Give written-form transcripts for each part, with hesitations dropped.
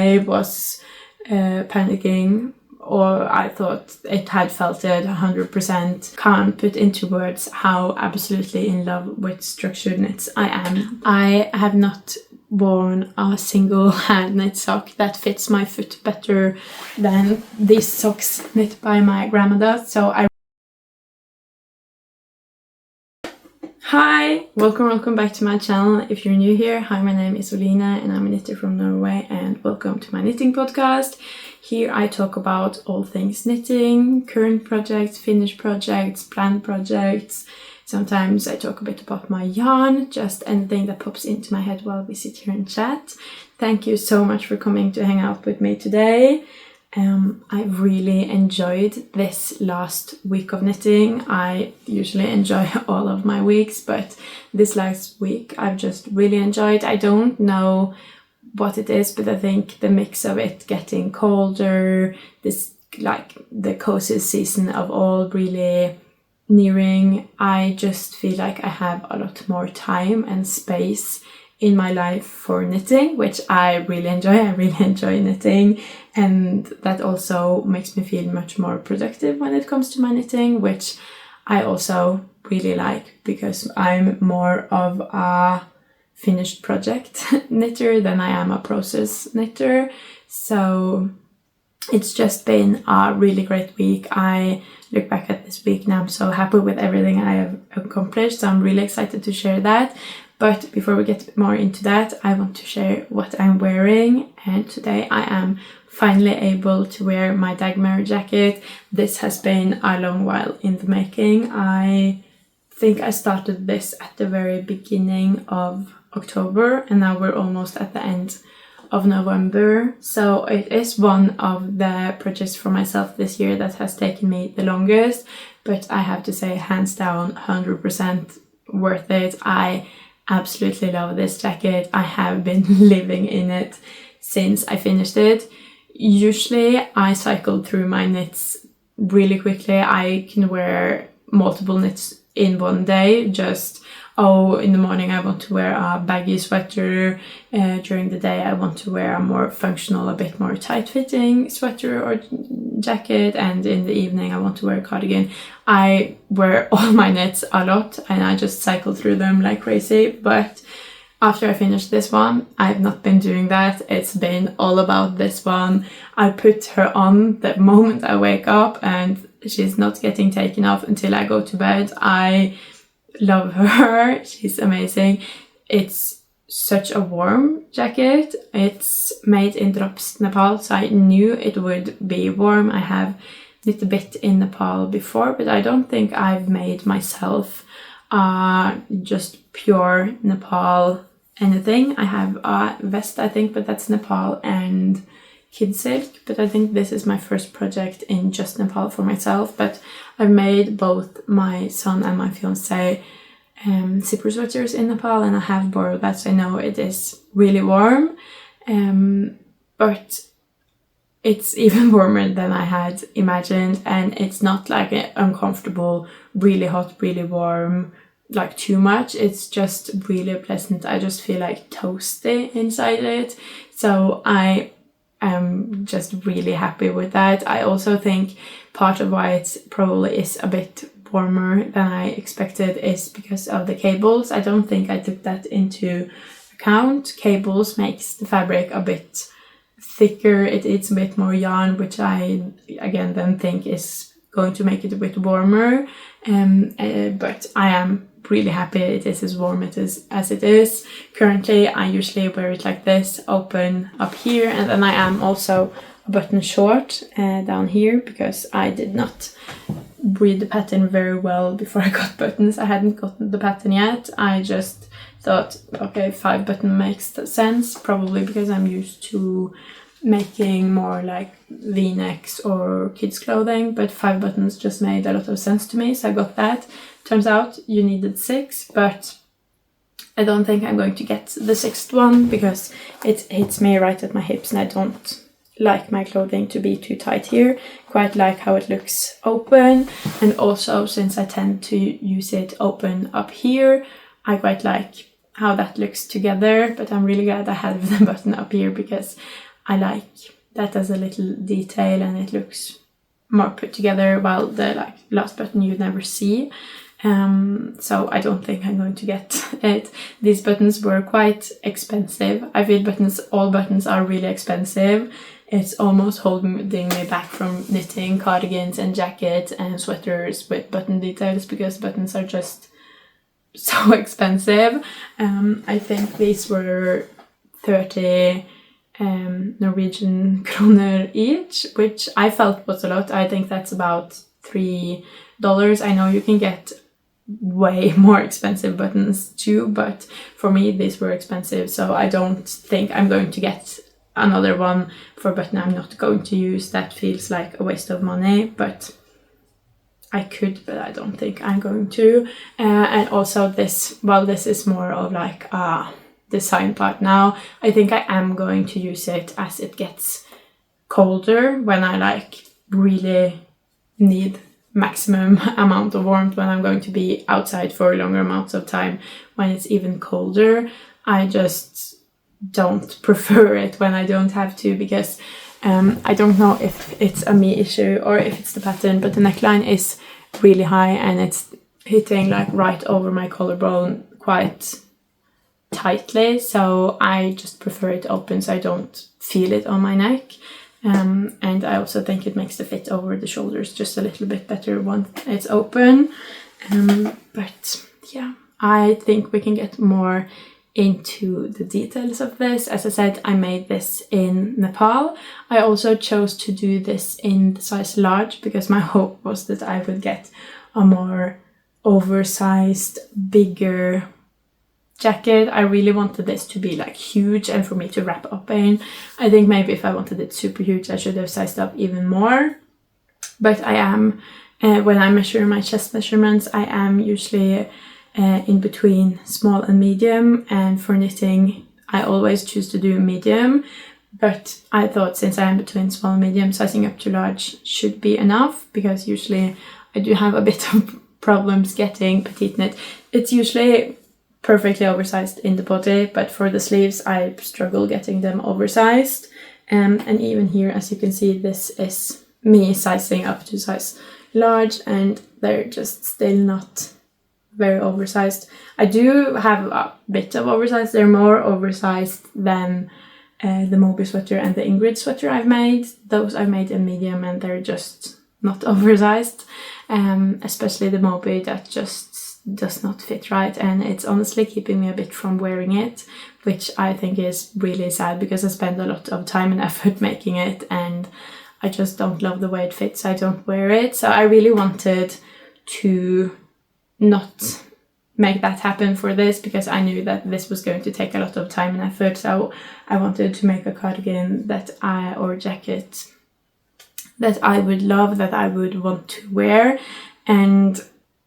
I was panicking, or I thought it had felt it 100%. Can't put into words how absolutely in love with structured knits I am. I have not worn a single hand knit sock that fits my foot better than these socks knit by my grandmother. So Hi! Welcome back to my channel. If you're new here, hi, my name is Olina and I'm a knitter from Norway, and welcome to my knitting podcast. Here I talk about all things knitting, current projects, finished projects, planned projects. Sometimes I talk a bit about my yarn, just anything that pops into my head while we sit here and chat. Thank you so much for coming to hang out with me today. I really enjoyed this last week of knitting. I usually enjoy all of my weeks, but this last week I've just really enjoyed. I don't know what it is, but I think the mix of it getting colder, this like the cozy season of all really nearing, I just feel like I have a lot more time and space in my life for knitting, which I really enjoy. I really enjoy knitting, and that also makes me feel much more productive when it comes to my knitting, which I also really like because I'm more of a finished project knitter than I am a process knitter. So it's just been a really great week. I look back at this week and I'm so happy with everything I have accomplished, so I'm really excited to share that. But before we get more into that, I want to share what I'm wearing, and today I am finally able to wear my Dagmar jacket. This has been a long while in the making. I think I started this at the very beginning of October, and now we're almost at the end of November. So it is one of the projects for myself this year that has taken me the longest, but I have to say hands down 100% worth it. I absolutely love this jacket. I have been living in it since I finished it. Usually I cycle through my knits really quickly. I can wear multiple knits in one day. Just in the morning I want to wear a baggy sweater, during the day I want to wear a more functional, a bit more tight-fitting sweater or jacket, and in the evening I want to wear a cardigan. I wear all my knits a lot and I just cycle through them like crazy, but after I finished this one, I've not been doing that. It's been all about this one. I put her on the moment I wake up and she's not getting taken off until I go to bed. I love her. She's amazing. It's such a warm jacket. It's made in Drops, Nepal, so I knew it would be warm. I have knit a bit in Nepal before, but I don't think I've made myself just pure Nepal anything. I have a vest, I think, but that's Nepal and kid silk, but I think this is my first project in just Nepal for myself. But I've made both my son and my fiance zipper sweaters in Nepal, and I have borrowed that, so I know it is really warm, but it's even warmer than I had imagined, and it's not like an uncomfortable, really hot, really warm, like too much. It's just really pleasant. I just feel like toasty inside it, so I am just really happy with that. I also think part of why it probably is a bit warmer than I expected is because of the cables. I don't think I took that into account. Cables makes the fabric a bit thicker. It eats a bit more yarn, which I again then think is going to make it a bit warmer. But I am really happy it is as warm as it is. Currently I usually wear it like this, open up here, and then I am also a button short down here because I did not read the pattern very well before I got buttons. I hadn't gotten the pattern yet. I just thought, okay, 5 button makes sense, probably because I'm used to making more like v-necks or kids clothing, but 5 buttons just made a lot of sense to me, so I got that. Turns out you needed 6, but I don't think I'm going to get the 6th one because it hits me right at my hips, and I don't like my clothing to be too tight here. Quite like how it looks open, and also since I tend to use it open up here, I quite like how that looks together. But I'm really glad I have the button up here because I like that as a little detail and it looks more put together, while the last button you never see. So I don't think I'm going to get it. These buttons were quite expensive. I feel all buttons are really expensive. It's almost holding me back from knitting cardigans and jackets and sweaters with button details, because buttons are just so expensive. I think these were 30 Norwegian kroner each, which I felt was a lot. I think that's about $3. I know you can get way more expensive buttons too, but for me these were expensive, so I don't think I'm going to get another one for a button I'm not going to use. That feels like a waste of money, but I could, but I don't think I'm going to. And also this is more of like a design part now. I think I am going to use it as it gets colder, when I really need maximum amount of warmth, when I'm going to be outside for longer amounts of time, when it's even colder. I just don't prefer it when I don't have to, because I don't know if it's a me issue or if it's the pattern, but the neckline is really high and it's hitting right over my collarbone quite tightly, so I just prefer it open so I don't feel it on my neck. And I also think it makes the fit over the shoulders just a little bit better once it's open. But yeah, I think we can get more into the details of this. As I said, I made this in Nepal. I also chose to do this in the size large because my hope was that I would get a more oversized, bigger jacket. I really wanted this to be huge and for me to wrap up in. I think maybe if I wanted it super huge, I should have sized up even more. But I am, when I measure my chest measurements, I am usually in between small and medium, and for knitting I always choose to do medium, but I thought since I am between small and medium, sizing up to large should be enough, because usually I do have a bit of problems getting Petiteknit. It's usually perfectly oversized in the body, but for the sleeves I struggle getting them oversized, and even here, as you can see, this is me sizing up to size large and they're just still not very oversized. I do have a bit of oversized. They're more oversized than the Moby sweater and the Ingrid sweater I've made. Those I've made in medium and they're just not oversized, especially the Moby, that just does not fit right, and it's honestly keeping me a bit from wearing it, which I think is really sad because I spend a lot of time and effort making it and I just don't love the way it fits. I don't wear it, so I really wanted to not make that happen for this, because I knew that this was going to take a lot of time and effort. So I wanted to make a cardigan or jacket that I would love, that I would want to wear, and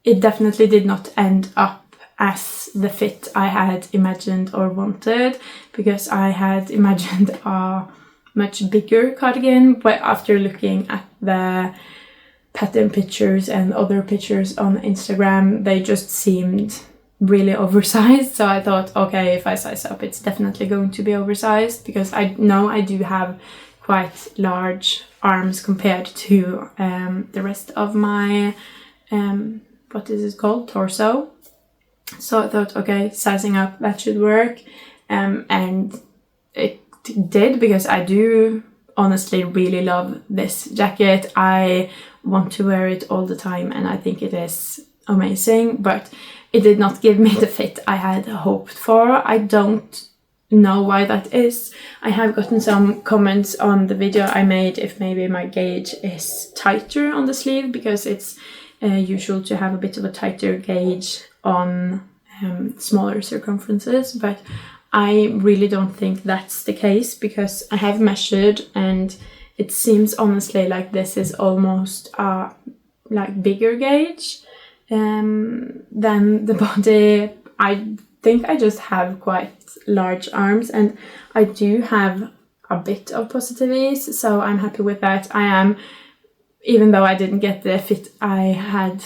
it definitely did not end up as the fit I had imagined or wanted, because I had imagined a much bigger cardigan, but after looking at the pattern pictures and other pictures on Instagram, they just seemed really oversized. So I thought, okay, if I size up, it's definitely going to be oversized, because I know I do have quite large arms compared to the rest of my what is it called, torso. So I thought, okay, sizing up, that should work, and it did, because I do honestly really love this jacket. I want to wear it all the time and I think it is amazing, but it did not give me the fit I had hoped for. I don't know why that is. I have gotten some comments on the video I made if maybe my gauge is tighter on the sleeve, because it's usual to have a bit of a tighter gauge on smaller circumferences, but I really don't think that's the case, because I have measured and it seems honestly like this is almost a bigger gauge than the body. I think I just have quite large arms and I do have a bit of positive ease, so I'm happy with that. I am, even though I didn't get the fit I had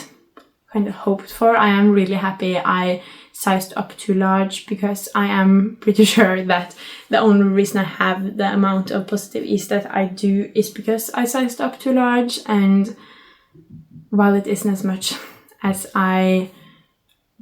kind of hoped for, I am really happy I sized up too large, because I am pretty sure that the only reason I have the amount of positive ease that I do is because I sized up too large. And while it isn't as much as I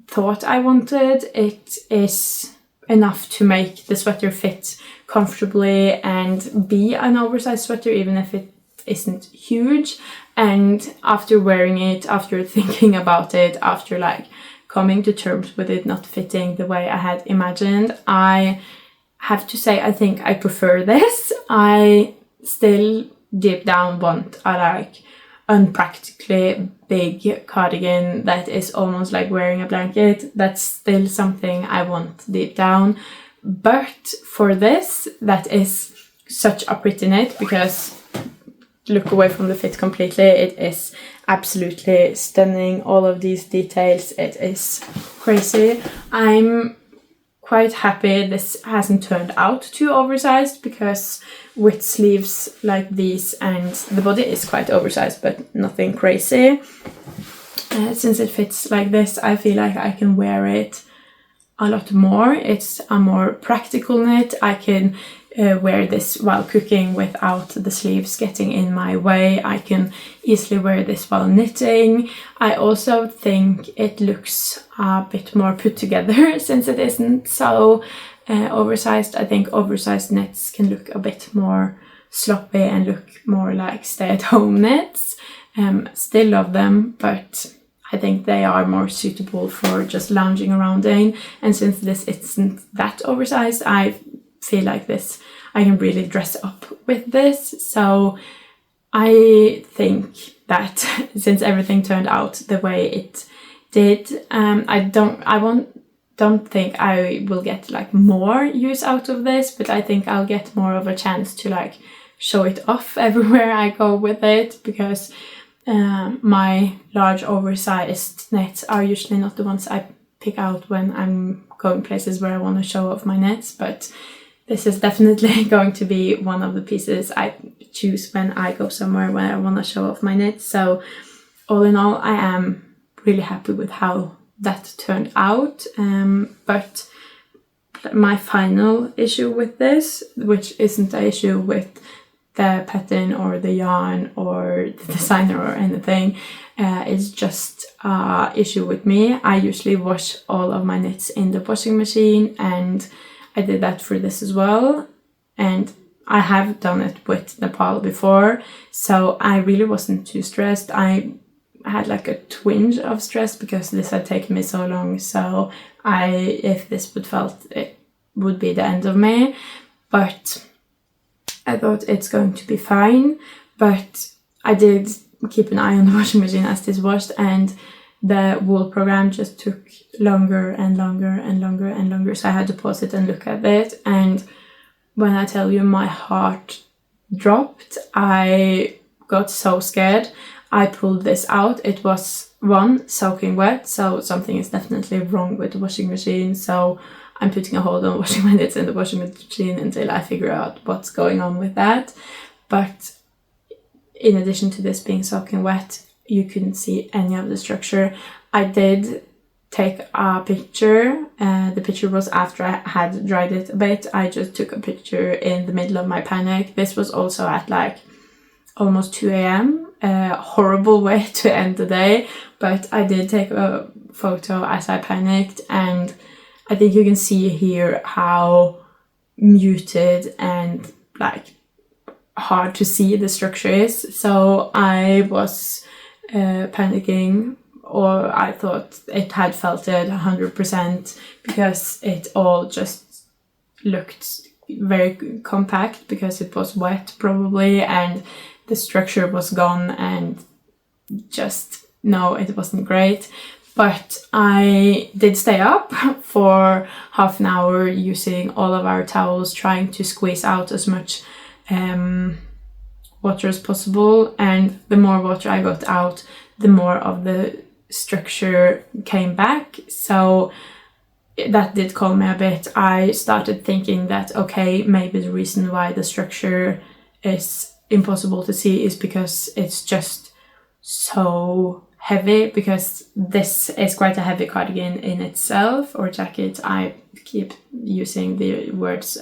thought I wanted, it is enough to make the sweater fit comfortably and be an oversized sweater, even if it isn't huge. And after wearing it, after thinking about it, after like coming to terms with it not fitting the way I had imagined, I have to say I think I prefer this. I still deep down want a like unpractically big cardigan that is almost like wearing a blanket. That's still something I want deep down. But for this, that is such a pretty knit, because look away from the fit completely, it is absolutely stunning. All of these details, it is crazy. I'm quite happy this hasn't turned out too oversized, because with sleeves like these, and the body is quite oversized but nothing crazy, since it fits like this, I feel like I can wear it a lot more. It's a more practical knit. I can wear this while cooking without the sleeves getting in my way. I can easily wear this while knitting. I also think it looks a bit more put together since it isn't so oversized. I think oversized knits can look a bit more sloppy and look more like stay-at-home knits. Still love them, but I think they are more suitable for just lounging around in. And since this isn't that oversized, I feel like this, I can really dress up with this. So I think that since everything turned out the way it did, I don't think I will get like more use out of this, but I think I'll get more of a chance to like show it off everywhere I go with it, because my large oversized knits are usually not the ones I pick out when I'm going places where I want to show off my knits, but this is definitely going to be one of the pieces I choose when I go somewhere where I want to show off my knits. So all in all, I am really happy with how that turned out. But my final issue with this, which isn't an issue with the pattern or the yarn or the designer or anything, is just an issue with me. I usually wash all of my knits in the washing machine, and I did that for this as well, and I have done it with Nepal before, so I really wasn't too stressed. I had like a twinge of stress because this had taken me so long, so if this would felt, it would be the end of me, but I thought it's going to be fine. But I did keep an eye on the washing machine as this washed, and the wool program just took longer and longer and longer and longer, so I had to pause it and look at it. And when I tell you my heart dropped, I got so scared. I pulled this out. It was soaking wet, so something is definitely wrong with the washing machine, so I'm putting a hold on washing my knits in the washing machine until I figure out what's going on with that. But in addition to this being soaking wet, you couldn't see any of the structure. I did take a picture. The picture was after I had dried it a bit. I just took a picture in the middle of my panic. This was also at like almost 2 a.m. Horrible way to end the day, but I did take a photo as I panicked, and I think you can see here how muted and like hard to see the structure is. So I was panicking, or I thought it had felted 100%, because it all just looked very compact because it was wet probably, and the structure was gone, and just no, it wasn't great. But I did stay up for half an hour using all of our towels, trying to squeeze out as much water as possible, and the more water I got out, the more of the structure came back. So that did calm me a bit. I started thinking that, okay, maybe the reason why the structure is impossible to see is because it's just so heavy, because this is quite a heavy cardigan in itself, or jacket. I keep using the words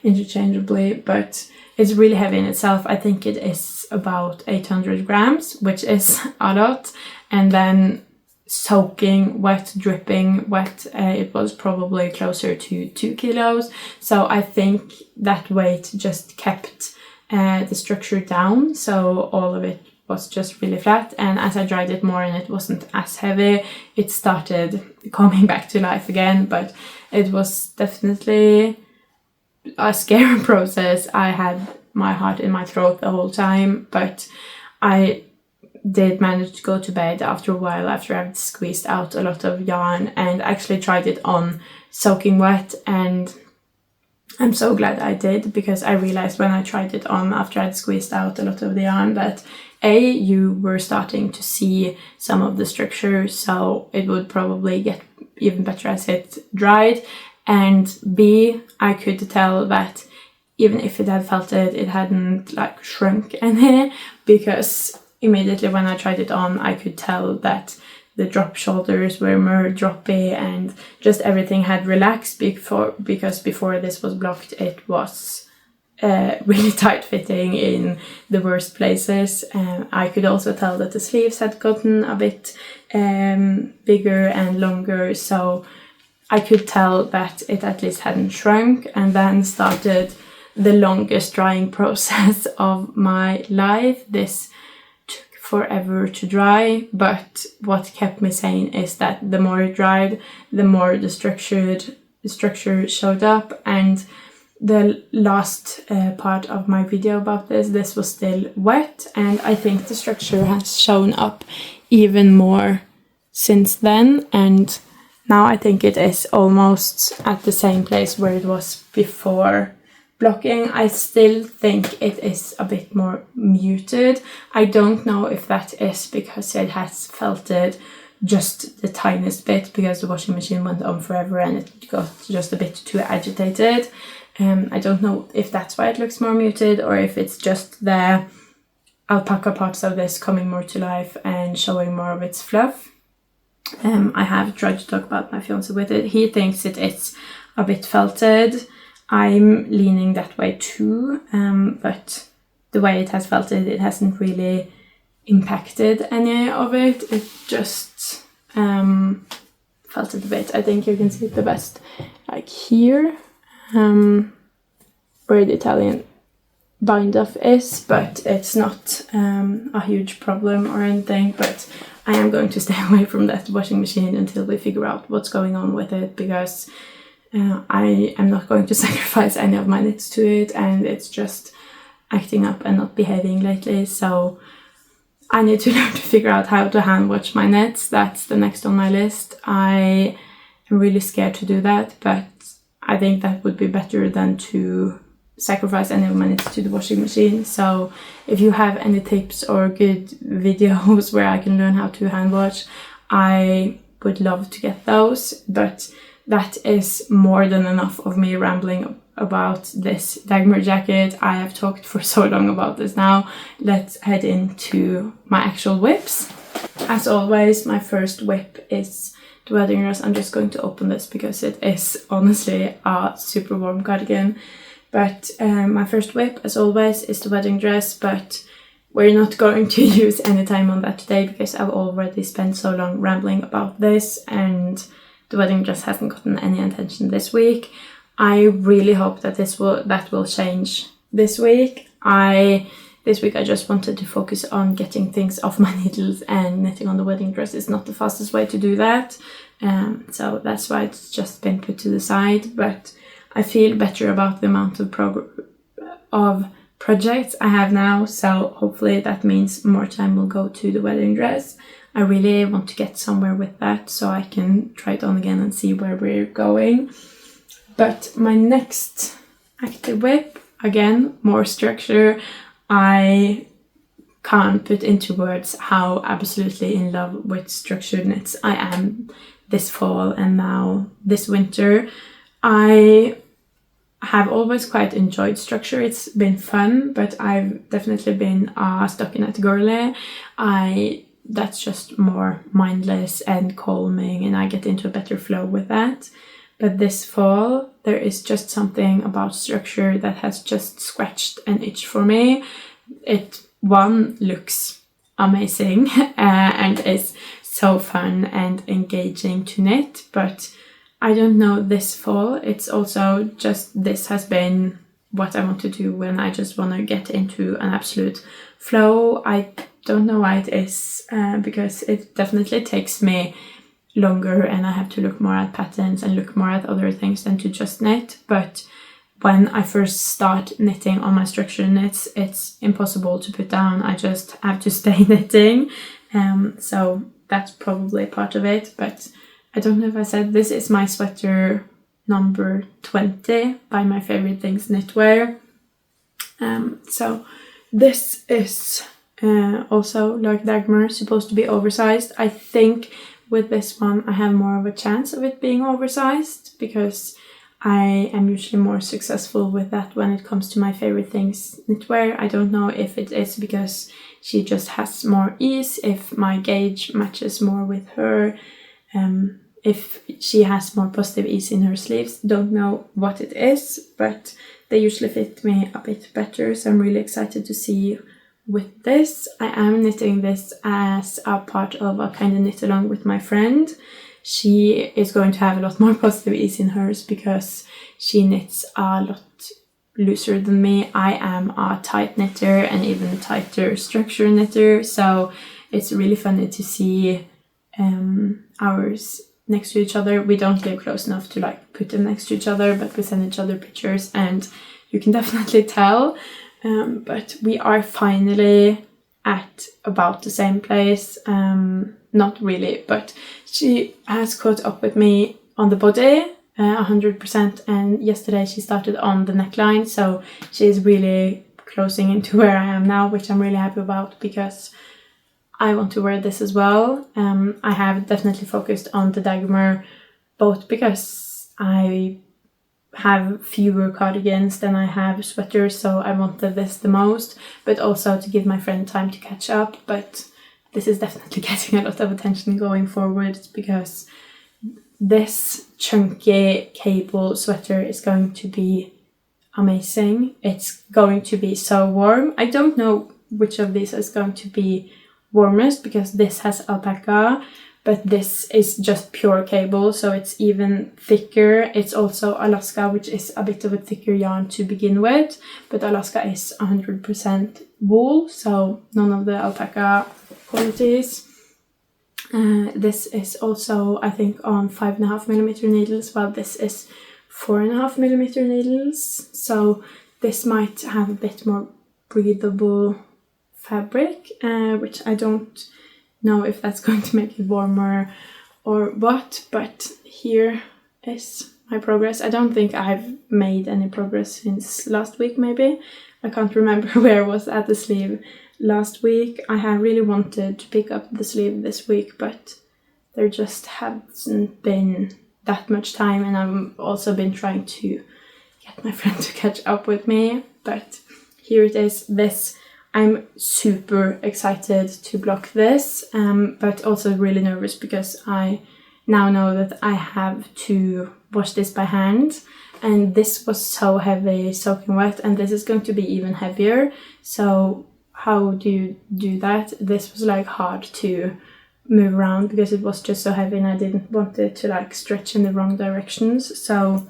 interchangeably, but it's really heavy in itself. I think it is about 800 grams, which is a lot. And then soaking wet, dripping wet, it was probably closer to 2 kilos. So I think that weight just kept the structure down, so all of it was just really flat. And as I dried it more and it wasn't as heavy, it started coming back to life again. But it was definitely a scary process. I had my heart in my throat the whole time, but I did manage to go to bed after a while, after I've squeezed out a lot of yarn, and actually tried it on soaking wet. And I'm so glad I did, because I realized when I tried it on after I'd squeezed out a lot of the yarn that you were starting to see some of the structure, so it would probably get even better as it dried. And B, I could tell that even if it had felted, it hadn't like shrunk any, because immediately when I tried it on, I could tell that the drop shoulders were more droppy and just everything had relaxed because before this was blocked, it was really tight fitting in the worst places. I could also tell that the sleeves had gotten a bit bigger and longer, so I could tell that it at least hadn't shrunk. And then started the longest drying process of my life. This took forever to dry, but what kept me sane is that the more it dried, the more the structure showed up. And the last part of my video about this was still wet, and I think the structure has shown up even more since then, and now I think it is almost at the same place where it was before blocking. I still think it is a bit more muted. I don't know if that is because it has felted just the tiniest bit because the washing machine went on forever and it got just a bit too agitated. I don't know if that's why it looks more muted, or if it's just the alpaca parts of this coming more to life and showing more of its fluff. I have tried to talk about my fiance with it. He thinks it is a bit felted. I'm leaning that way too, but the way it has felted, it hasn't really impacted any of it. It just felted a bit. I think you can see it the best like here, where the Italian bind off is, but it's not a huge problem or anything. But I am going to stay away from that washing machine until we figure out what's going on with it, because I am not going to sacrifice any of my knits to it, and it's just acting up and not behaving lately. So I need to learn to figure out how to hand wash my knits. That's the next on my list. I am really scared to do that, but I think that would be better than to sacrifice any of my knits to the washing machine. So if you have any tips or good videos where I can learn how to hand wash, I would love to get those. But that is more than enough of me rambling about this Dagmar jacket. I have talked for so long about this now. Let's head into my actual whips. As always, my first whip is the wedding dress. I'm just going to open this because it is honestly a super warm cardigan. But my first whip, as always, is the wedding dress, but we're not going to use any time on that today because I've already spent so long rambling about this, and the wedding dress hasn't gotten any attention this week. I really hope that that will change this week. This week I just wanted to focus on getting things off my needles, and knitting on the wedding dress is not the fastest way to do that. So that's why it's just been put to the side, but I feel better about the amount of projects I have now, so hopefully that means more time will go to the wedding dress. I really want to get somewhere with that so I can try it on again and see where we're going. But my next active whip, again, more structure. I can't put into words how absolutely in love with structured knits I am this fall and now this winter. I have always quite enjoyed structure. It's been fun, but I've definitely been a stockinette girly. I that's just more mindless and calming, and I get into a better flow with that. But this fall, there is just something about structure that has just scratched an itch for me. It, one, looks amazing and is so fun and engaging to knit, but I don't know, this fall, it's also just, this has been what I want to do when I just want to get into an absolute flow. I don't know why it is, because it definitely takes me longer and I have to look more at patterns and look more at other things than to just knit. But when I first start knitting on my structure knits, it's impossible to put down. I just have to stay knitting. So that's probably part of it. But I don't know if I said, this is my sweater number 20 by Myfavouritethings.knitwear. So this is also, like Dagmar, supposed to be oversized. I think with this one I have more of a chance of it being oversized, because I am usually more successful with that when it comes to my favorite things knitwear. I don't know if it is because she just has more ease, if my gauge matches more with her, if she has more positive ease in her sleeves. Don't know what it is, but they usually fit me a bit better, so I'm really excited to see with this. I am knitting this as a part of a kind of knit along with my friend. She is going to have a lot more positive ease in hers because she knits a lot looser than me. I am a tight knitter and even tighter structure knitter, so it's really funny to see ours next to each other. We don't live close enough to like put them next to each other, but we send each other pictures and you can definitely tell. But we are finally at about the same place. Not really, but she has caught up with me on the body 100%, and yesterday she started on the neckline, so she is really closing into where I am now, which I'm really happy about because I want to wear this as well. I have definitely focused on the Dagmar, both because I have fewer cardigans than I have sweaters, so I wanted this the most, but also to give my friend time to catch up. But this is definitely getting a lot of attention going forward because this chunky cable sweater is going to be amazing. It's going to be so warm. I don't know which of these is going to be warmest because this has alpaca, but this is just pure cable, so it's even thicker. It's also Alaska, which is a bit of a thicker yarn to begin with, but Alaska is 100% wool, so none of the alpaca qualities. This is also, I think, on 5.5mm needles, while this is 4.5mm needles, so this might have a bit more breathable fabric, which I don't know if that's going to make it warmer or what, but here is my progress. I don't think I've made any progress since last week, maybe. I can't remember where I was at the sleeve last week. I have really wanted to pick up the sleeve this week, but there just hasn't been that much time, and I've also been trying to get my friend to catch up with me, but here it is. This, I'm super excited to block this, but also really nervous because I now know that I have to wash this by hand, and this was so heavy soaking wet, and this is going to be even heavier. So how do you do that? This was like hard to move around because it was just so heavy and I didn't want it to like stretch in the wrong directions. So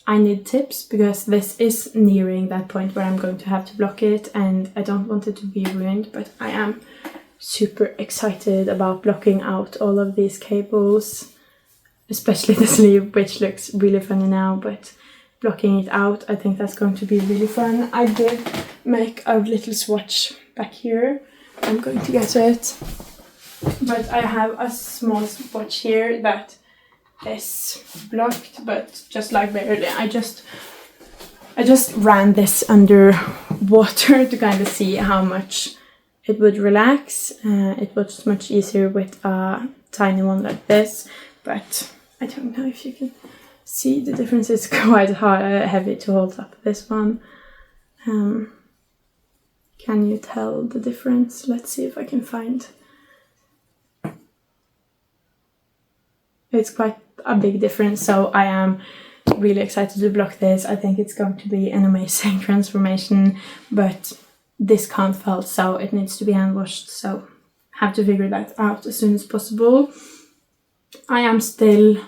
I need tips because this is nearing that point where I'm going to have to block it and I don't want it to be ruined, but I am super excited about blocking out all of these cables, especially the sleeve, which looks really funny now, but blocking it out, I think that's going to be really fun. I did make a little swatch back here. I'm going to get it, but I have a small swatch here that is blocked, but just like barely. I just ran this under water to kind of see how much it would relax. It was much easier with a tiny one like this, but I don't know if you can see the difference. It's quite heavy to hold up this one. Can you tell the difference? Let's see if I can find it's quite a big difference. So I am really excited to block this. I think it's going to be an amazing transformation, but this can't felt, so it needs to be hand washed, so have to figure that out as soon as possible. I am still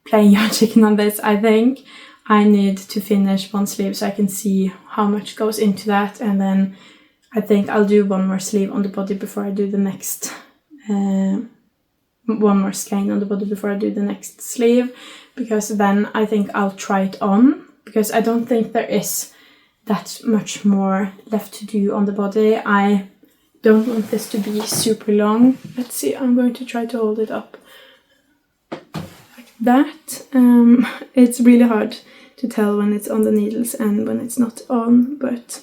playing yarn chicken on this. I think I need to finish one sleeve so I can see how much goes into that, and then I think I'll do one more sleeve on the body before I do the next one more skein on the body before I do the next sleeve, because then I think I'll try it on, because I don't think there is that much more left to do on the body. I don't want this to be super long. Let's see, I'm going to try to hold it up like that. It's really hard to tell when it's on the needles and when it's not on, but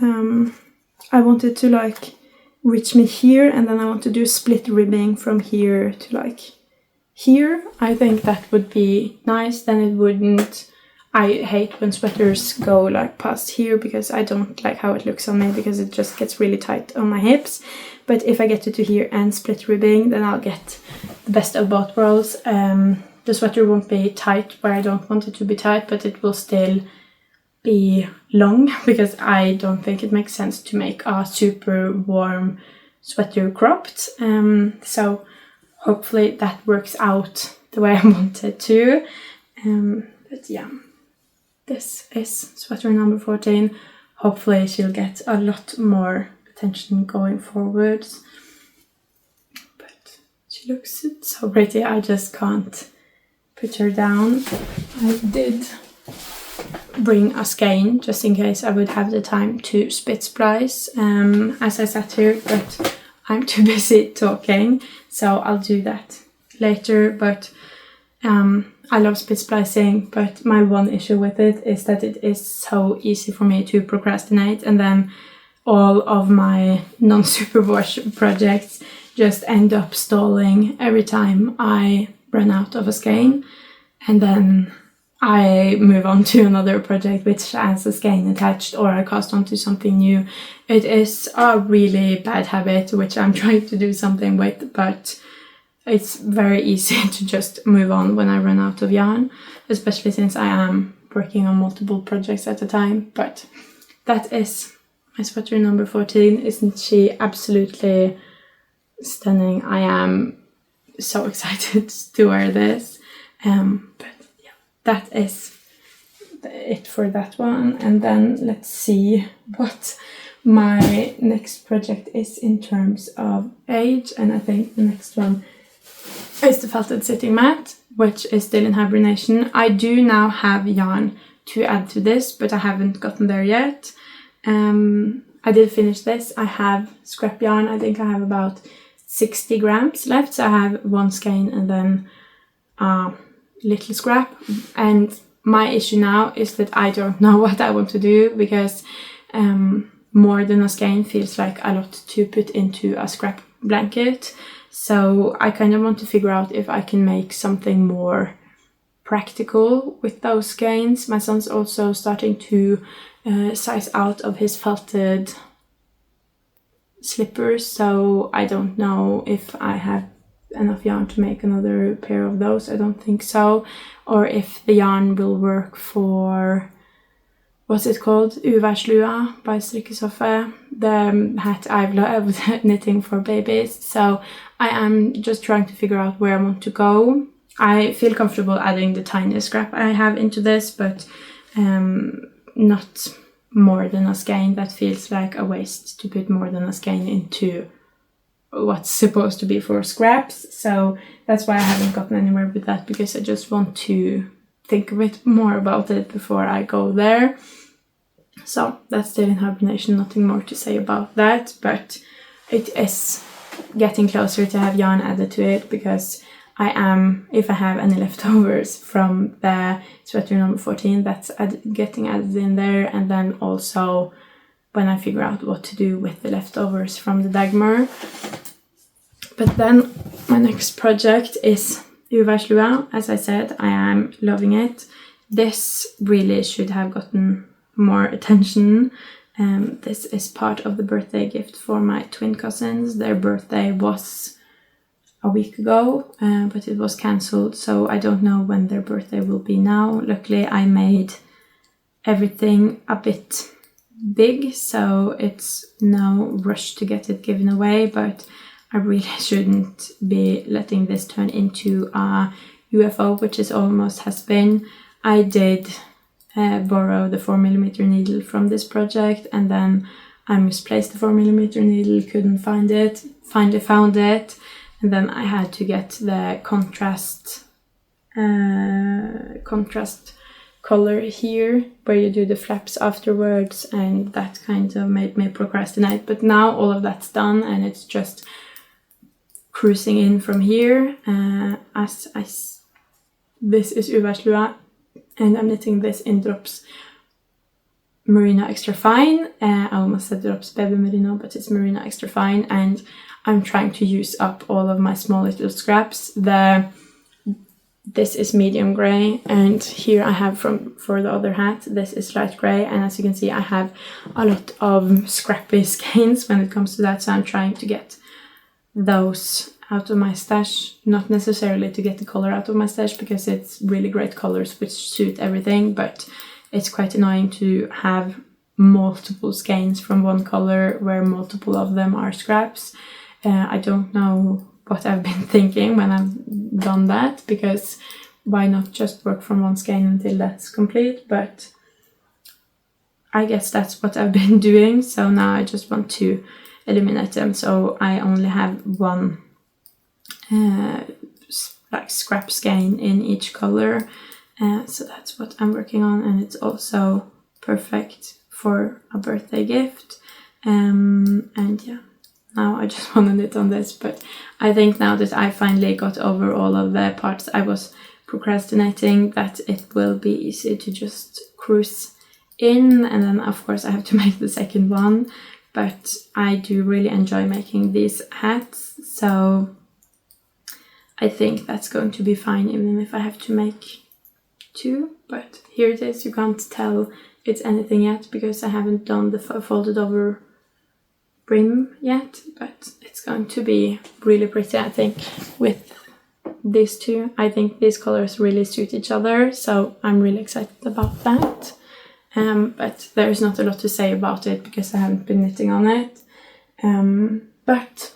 I wanted to like reach me here, and then I want to do split ribbing from here to like here. I think that would be nice. Then it wouldn't, I hate when sweaters go like past here because I don't like how it looks on me, because it just gets really tight on my hips. But if I get it to here and split ribbing, then I'll get the best of both worlds. The sweater won't be tight where I don't want it to be tight, but it will still be long, because I don't think it makes sense to make a super warm sweater cropped. So hopefully that works out the way I want it to. But yeah, this is sweater number 14. Hopefully she'll get a lot more attention going forwards. But she looks so pretty, I just can't put her down. I did bring a skein just in case I would have the time to spit splice as I sat here, but I'm too busy talking, so I'll do that later. But I love spit splicing, but my one issue with it is that it is so easy for me to procrastinate, and then all of my non-superwash projects just end up stalling every time I run out of a skein, and then I move on to another project which has a skein attached, or I cast onto something new. It is a really bad habit which I'm trying to do something with, but it's very easy to just move on when I run out of yarn, especially since I am working on multiple projects at a time. But that is my sweater number 14. Isn't she absolutely stunning? I am so excited to wear this. But that is it for that one. And then let's see what my next project is in terms of age. And I think the next one is the felted sitting mat, which is still in hibernation. I do now have yarn to add to this, but I haven't gotten there yet. I did finish this. I have scrap yarn. I think I have about 60 grams left. So I have one skein and then little scrap, and my issue now is that I don't know what I want to do, because more than a skein feels like a lot to put into a scrap blanket. So I kind of want to figure out if I can make something more practical with those skeins. My son's also starting to size out of his felted slippers, so I don't know if I have enough yarn to make another pair of those. I don't think so. Or if the yarn will work for, what's it called? Uværslua by Strikkesoffe, the hat I've loved knitting for babies. So I am just trying to figure out where I want to go. I feel comfortable adding the tiny scrap I have into this, but not more than a skein. That feels like a waste to put more than a skein into what's supposed to be for scraps. So that's why I haven't gotten anywhere with that, because I just want to think a bit more about it before I go there. So that's still in hibernation, nothing more to say about that, but it is getting closer to have yarn added to it, because I am, if I have any leftovers from the sweater number 14, that's getting added in there, and then also when I figure out what to do with the leftovers from the Dagmar. But then my next project is Uværslua. As I said, I am loving it. This really should have gotten more attention. This is part of the birthday gift for my twin cousins. Their birthday was a week ago, but it was cancelled, so I don't know when their birthday will be now. Luckily I made everything a bit big, so it's no rush to get it given away, but I really shouldn't be letting this turn into a UFO, which it almost has been. I did borrow the 4mm needle from this project, and then I misplaced the 4mm needle, couldn't find it, finally found it, and then I had to get the contrast color here where you do the flaps afterwards, and that kind of made me procrastinate. But now all of that's done and it's just cruising in from here. This is Uværslua and I'm knitting this in drops merino extra fine. I almost said drops baby merino, but it's merino extra fine, and I'm trying to use up all of my small little scraps. This is medium grey, and here I have for the other hat, this is light grey, and as you can see I have a lot of scrappy skeins when it comes to that, so I'm trying to get those out of my stash. Not necessarily to get the color out of my stash, because it's really great colors which suit everything, but it's quite annoying to have multiple skeins from one color where multiple of them are scraps. I don't know what I've been thinking when I've done that, because why not just work from one skein until that's complete? But I guess that's what I've been doing, so now I just want to eliminate them, so I only have one like scrap skein in each color, so that's what I'm working on, and it's also perfect for a birthday gift. And yeah, now I just want to knit on this, but I think now that I finally got over all of the parts I was procrastinating, that it will be easy to just cruise in. And then of course I have to make the second one, but I do really enjoy making these hats, so I think that's going to be fine even if I have to make two. But here it is. You can't tell it's anything yet because I haven't done the folded over brim yet, but it's going to be really pretty, I think, with these two. I think these colors really suit each other, so I'm really excited about that. But there's not a lot to say about it because I haven't been knitting on it. But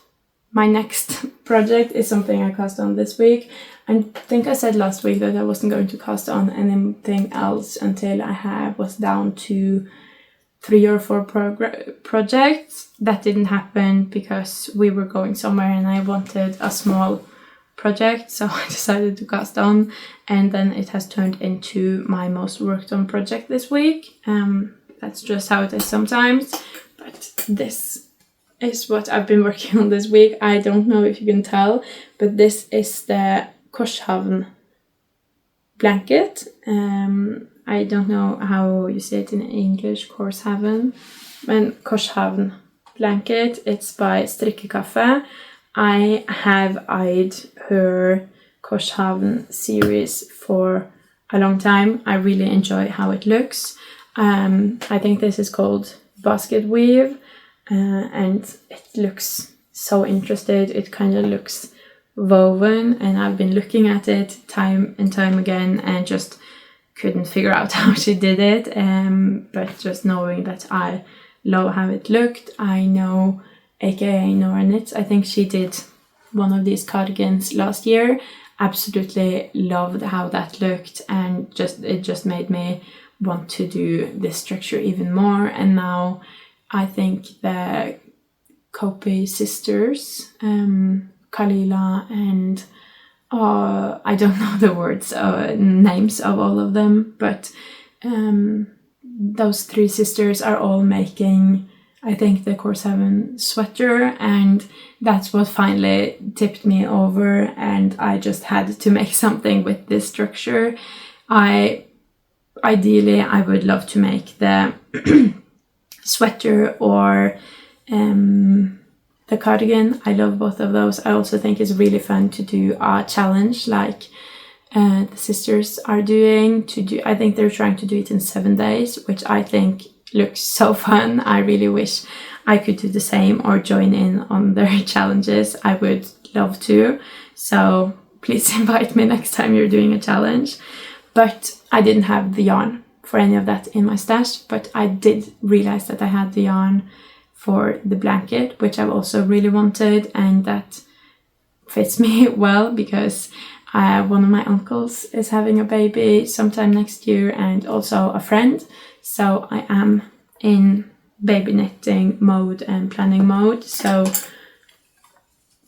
my next project is something I cast on this week. I think I said last week that I wasn't going to cast on anything else until I was down to 3 or 4 projects. That didn't happen because we were going somewhere and I wanted a small project, so I decided to cast on, and then it has turned into my most worked on project this week. That's just how it is sometimes, but this is what I've been working on this week. I don't know if you can tell, but this is the Korshavn blanket. I don't know how you say it in English, Korshavn, and Korshavn blanket. It's by Strikkesoffe. I have eyed her Korshavn series for a long time. I really enjoy how it looks. I think this is called basket weave, and it looks so interesting. It kind of looks woven, and I've been looking at it time and time again and just couldn't figure out how she did it. But just knowing that I love how it looked, I know aka Nora Knits, I think she did one of these cardigans last year. Absolutely loved how that looked, and it just made me want to do this structure even more. And now I think the Kopi sisters, Kalila and I don't know the names of all of them, but those 3 sisters are all making, I think, the Korshavn sweater, and that's what finally tipped me over, and I just had to make something with this structure. Ideally I would love to make the sweater or the cardigan. I love both of those. I also think it's really fun to do a challenge like the sisters are doing. I think they're trying to do it in 7 days, which I think looks so fun. I really wish I could do the same or join in on their challenges. I would love to. So please invite me next time you're doing a challenge. But I didn't have the yarn for any of that in my stash, but I did realize that I had the yarn for the blanket, which I've also really wanted, and that fits me well because one of my uncles is having a baby sometime next year, and also a friend. So I am in baby knitting mode and planning mode. So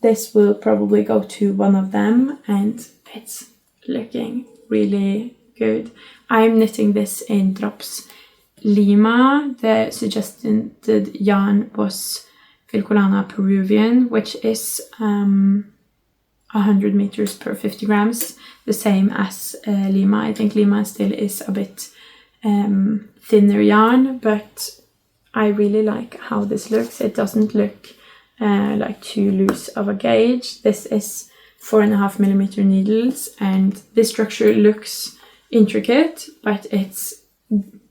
this will probably go to one of them, and it's looking really good. I'm knitting this in drops Lima. The suggested yarn was Filcolana Peruvian, which is 100 meters per 50 grams, the same as Lima. I think Lima still is a bit thinner yarn, but I really like how this looks. It doesn't look like too loose of a gauge. This is 4.5 millimeter needles, and this structure looks intricate, but it's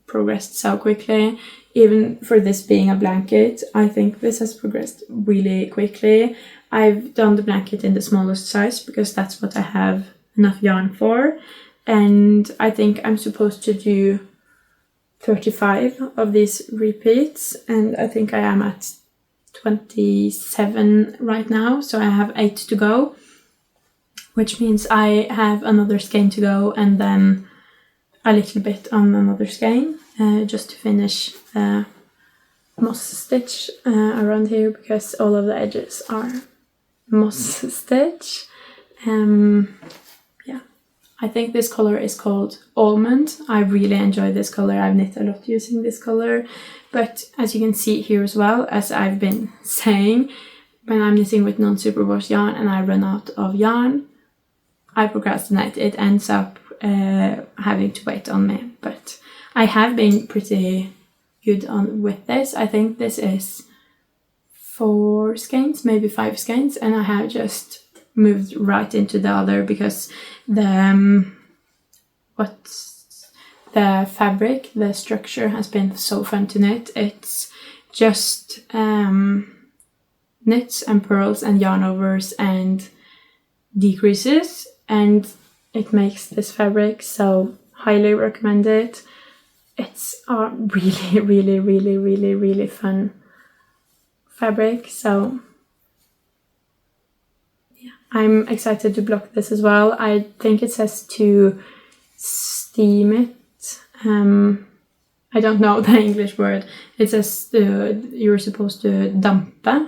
progressed so quickly. Even for this being a blanket, I think this has progressed really quickly. I've done the blanket in the smallest size because that's what I have enough yarn for, and I think I'm supposed to do 35 of these repeats, and I think I am at 27 right now, so I have 8 to go, which means I have another skein to go, and then a little bit on another skein, just to finish the moss stitch around here, because all of the edges are moss stitch. Yeah, I think this color is called Almond. I really enjoy this color. I've knit a lot using this color, but as you can see here as well, as I've been saying, when I'm knitting with non-superwash yarn and I run out of yarn, I procrastinate. It ends up having to wait on me, but I have been pretty good on with this. I think this is 4 skeins, maybe 5 skeins, and I have just moved right into the other because the fabric, the structure has been so fun to knit. It's just knits and purls and yarn overs and decreases, and it makes this fabric, so highly recommend it. It's a really, really, really, really, really fun fabric, so yeah, I'm excited to block this as well. I think it says to steam it. I don't know the English word. It says you're supposed to dampe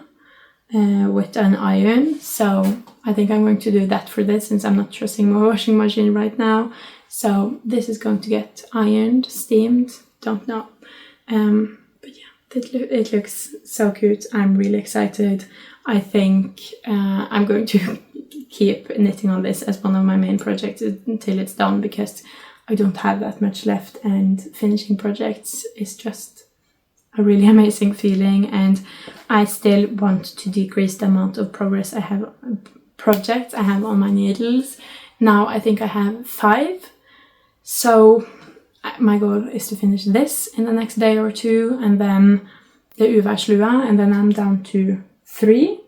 with an iron, so I think I'm going to do that for this, since I'm not trusting my washing machine right now. So this is going to get ironed, steamed, don't know. But yeah, it looks so cute. I'm really excited. I think I'm going to keep knitting on this as one of my main projects until it's done, because I don't have that much left, and finishing projects is just a really amazing feeling, and I still want to decrease the amount of projects I have on my needles. Now I think I have 5, so my goal is to finish this in the next day or 2, and then the Uværslua, and then I'm down to 3,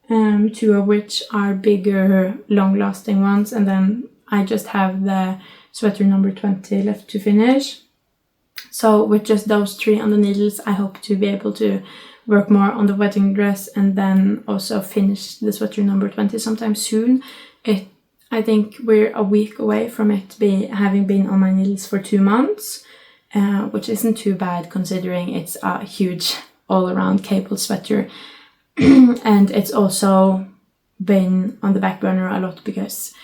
2 of which are bigger, long-lasting ones, and then I just have the sweater number 20 left to finish. So with just those 3 on the needles, I hope to be able to work more on the wedding dress, and then also finish the sweater number 20 sometime soon. I think we're a week away from it having been on my needles for 2 months, which isn't too bad considering it's a huge all-around cable sweater. And it's also been on the back burner a lot because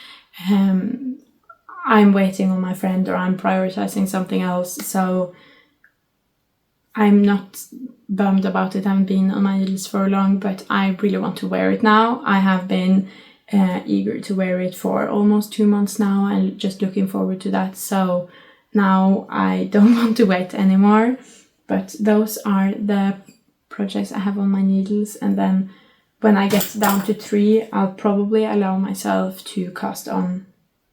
I'm waiting on my friend, or I'm prioritizing something else, so I'm not bummed about it. I haven't been on my needles for long, but I really want to wear it now. I have been eager to wear it for almost 2 months now, and just looking forward to that. So now I don't want to wait anymore. But those are the projects I have on my needles, and then when I get down to 3, I'll probably allow myself to cast on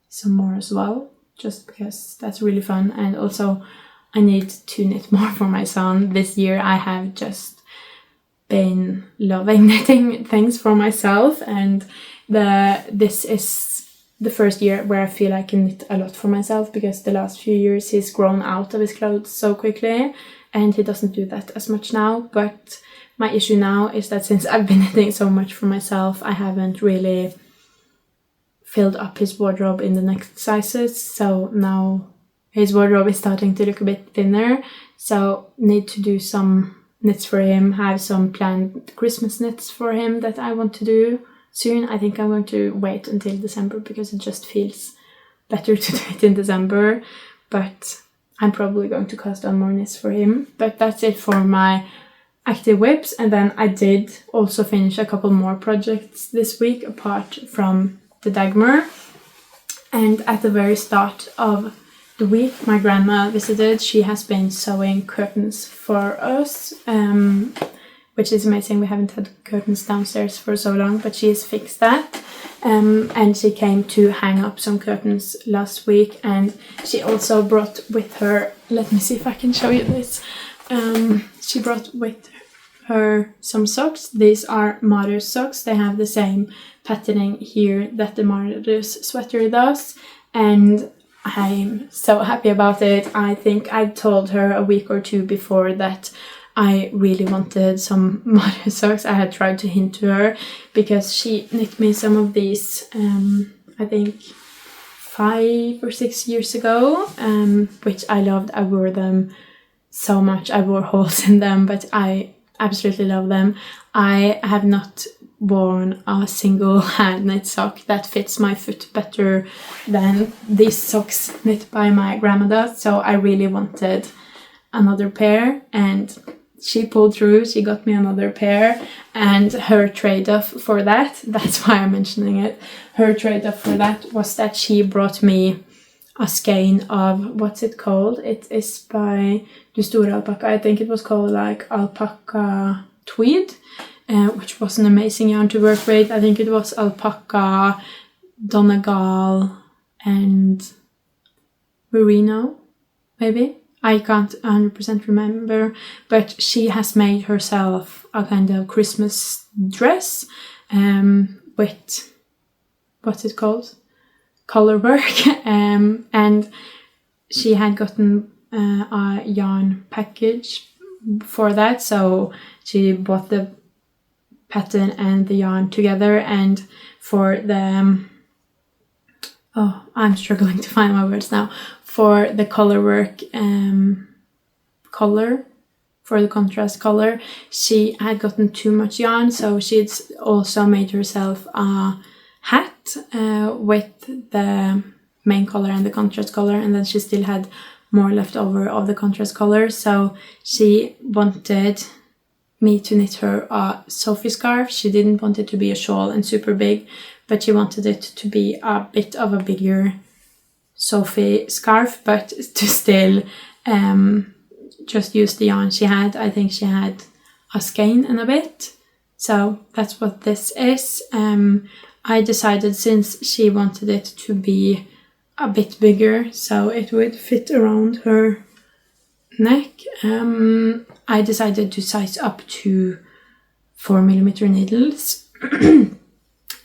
some more as well, just because that's really fun. And also I need to knit more for my son. This year I have just been loving knitting things for myself, and this is the first year where I feel I can knit a lot for myself, because the last few years he's grown out of his clothes so quickly and he doesn't do that as much now. But my issue now is that since I've been knitting so much for myself, I haven't really filled up his wardrobe in the next sizes, so now his wardrobe is starting to look a bit thinner, so need to do some knits for him, have some planned Christmas knits for him that I want to do soon. I think I'm going to wait until December because it just feels better to do it in December, but I'm probably going to cast on more knits for him. But that's it for my active whips, and then I did also finish a couple more projects this week apart from the Dagmar. And at the very start of the week my grandma visited. She has been sewing curtains for us, which is amazing. We haven't had curtains downstairs for so long, but she has fixed that. And she came to hang up some curtains last week, and she also brought with her, let me see if I can show you this. She brought with her some socks. These are Mother's socks. They have the same patterning here that the Mother's sweater does, and I'm so happy about it. I think I told her a week or two before that I really wanted some Mother's socks. I had tried to hint to her because she knit me some of these, I think 5 or 6 years ago, which I loved. I wore them so much. I wore holes in them, but I absolutely love them. I have not worn a single hand knit sock that fits my foot better than these socks knit by my grandmother, so I really wanted another pair, and she pulled through. She got me another pair, and her trade-off for that's why I'm mentioning it, her trade-off for that was that she brought me a skein of, what's it called? It is by Du Store Alpaka. I think it was called like alpaca tweed, which was an amazing yarn to work with. I think it was alpaca, Donegal, and merino, maybe. I can't 100% remember, but she has made herself a kind of Christmas dress with, what's it called? Color work, and she had gotten a yarn package for that, so she bought the pattern and the yarn together, and for the I'm struggling to find my words now, for the color work, for the contrast color, she had gotten too much yarn, so she'd also made herself a hat with the main color and the contrast color, and then she still had more left over of the contrast color, so she wanted me to knit her a Sophie scarf. She didn't want it to be a shawl and super big, but she wanted it to be a bit of a bigger Sophie scarf, but to still just use the yarn she had. I think she had a skein and a bit, so that's what this is. I decided, since she wanted it to be a bit bigger so it would fit around her neck, I decided to size up to 4mm needles.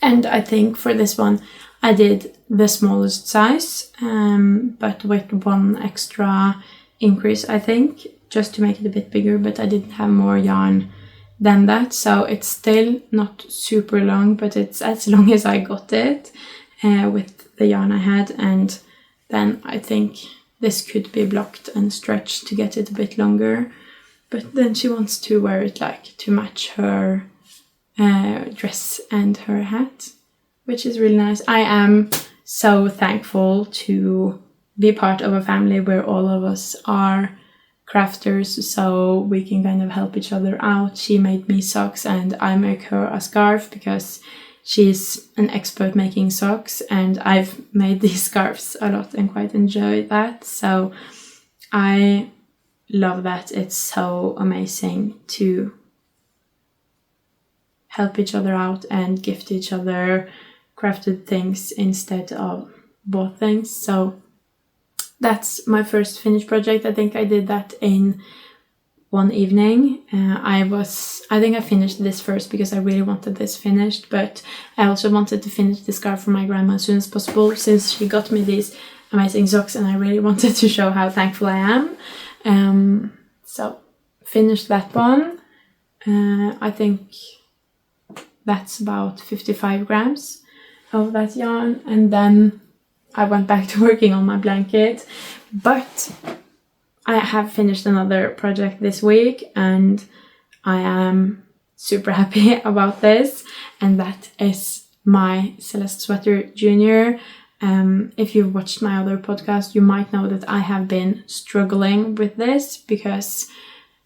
And I think for this one I did the smallest size, but with one extra increase, I think, just to make it a bit bigger, but I didn't have more yarn than that, so it's still not super long, but it's as long as I got it with the yarn I had. And then I think this could be blocked and stretched to get it a bit longer, but then she wants to wear it like to match her dress and her hat, which is really nice. I am so thankful to be part of a family where all of us are crafters, so we can kind of help each other out. She made me socks and I make her a scarf because she's an expert making socks, and I've made these scarves a lot and quite enjoy that, so I love that. It's so amazing to help each other out and gift each other crafted things instead of bought things. So that's my first finished project. I think I did that in one evening. I think I finished this first because I really wanted this finished, but I also wanted to finish the scarf for my grandma as soon as possible, since she got me these amazing socks, and I really wanted to show how thankful I am. So finished that one. I think that's about 55 grams of that yarn, and then I went back to working on my blanket. But I have finished another project this week, and I am super happy about this, and that is my Celeste sweater junior. If you've watched my other podcast, you might know that I have been struggling with this because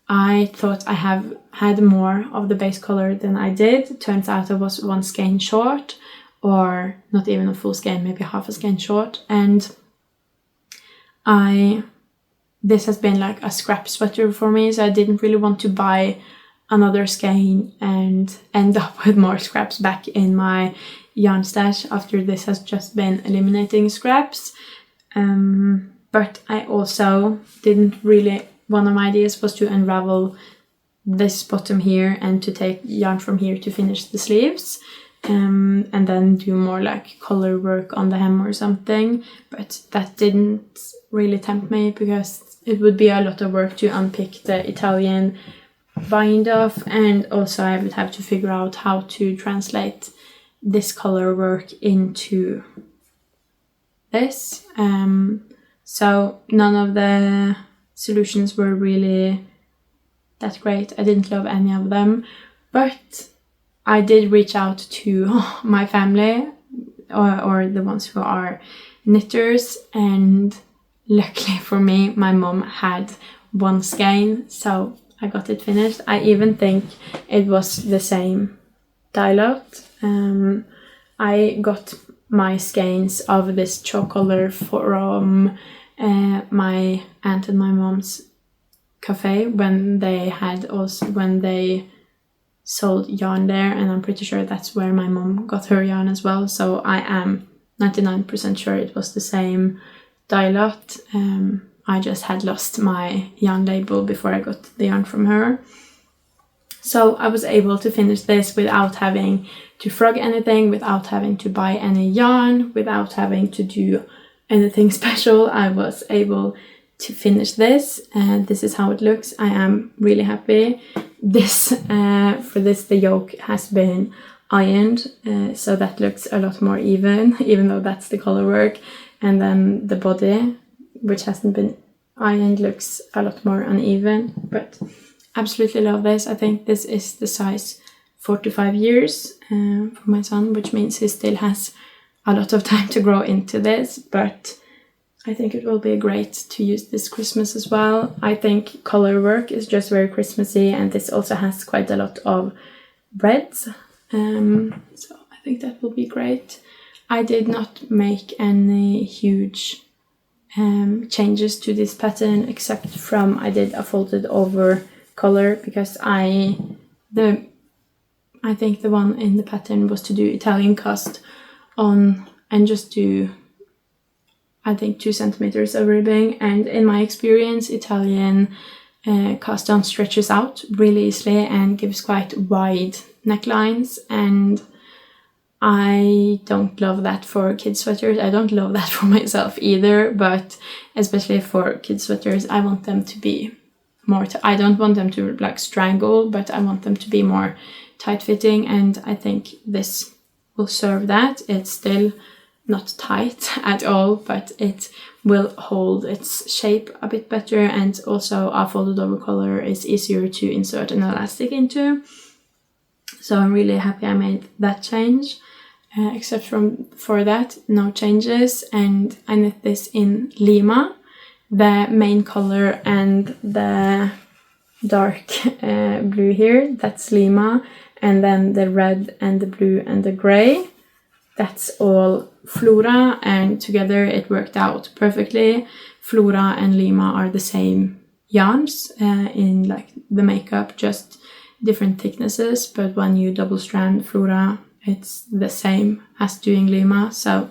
I thought I have had more of the base color than I did. Turns out I was one skein short, or not even a full skein, maybe half a skein short. And this has been like a scrap sweater for me, so I didn't really want to buy another skein and end up with more scraps back in my yarn stash after this has just been eliminating scraps. But I also didn't really, one of my ideas was to unravel this bottom here and to take yarn from here to finish the sleeves, and then do more like color work on the hem or something, but that didn't really tempt me because it would be a lot of work to unpick the Italian bind off, and also I would have to figure out how to translate this color work into this. So none of the solutions were really that great. I didn't love any of them, but I did reach out to my family or the ones who are knitters, and luckily for me, my mom had one skein, so I got it finished. I even think it was the same dye lot. I got my skeins of this chalk color from my aunt and my mom's cafe when they sold yarn there, and I'm pretty sure that's where my mom got her yarn as well. So I am 99% sure it was the same dye lot. I just had lost my yarn label before I got the yarn from her. So I was able to finish this without having to frog anything, without having to buy any yarn, without having to do anything special. I was able to finish this, and this is how it looks. I am really happy. For this the yoke has been ironed, so that looks a lot more even though that's the color work. And then the body, which hasn't been ironed, looks a lot more uneven, but absolutely love this. I think this is the size 4 to 5 years for my son, which means he still has a lot of time to grow into this, but I think it will be great to use this Christmas as well. I think color work is just very Christmassy, and this also has quite a lot of reds, so I think that will be great. I did not make any huge changes to this pattern, except from I did a folded over color, because I think the one in the pattern was to do Italian cast on and just do, I think, 2 centimeters of ribbing, and in my experience Italian cast-on stretches out really easily and gives quite wide necklines, and I don't love that for kid sweaters. I don't love that for myself either, but especially for kid sweaters I want them to be more I don't want them to like strangle, but I want them to be more tight-fitting, and I think this will serve that. It's still not tight at all, but it will hold its shape a bit better, and also a folded over collar is easier to insert an elastic into. So I'm really happy I made that change. Except for that, no changes, and I knit this in Lima, the main color, and the dark blue here, that's Lima, and then the red and the blue and the grey, that's all Flora, and together it worked out perfectly. Flora and Lima are the same yarns in like the makeup, just different thicknesses, but when you double strand Flora, it's the same as doing Lima, so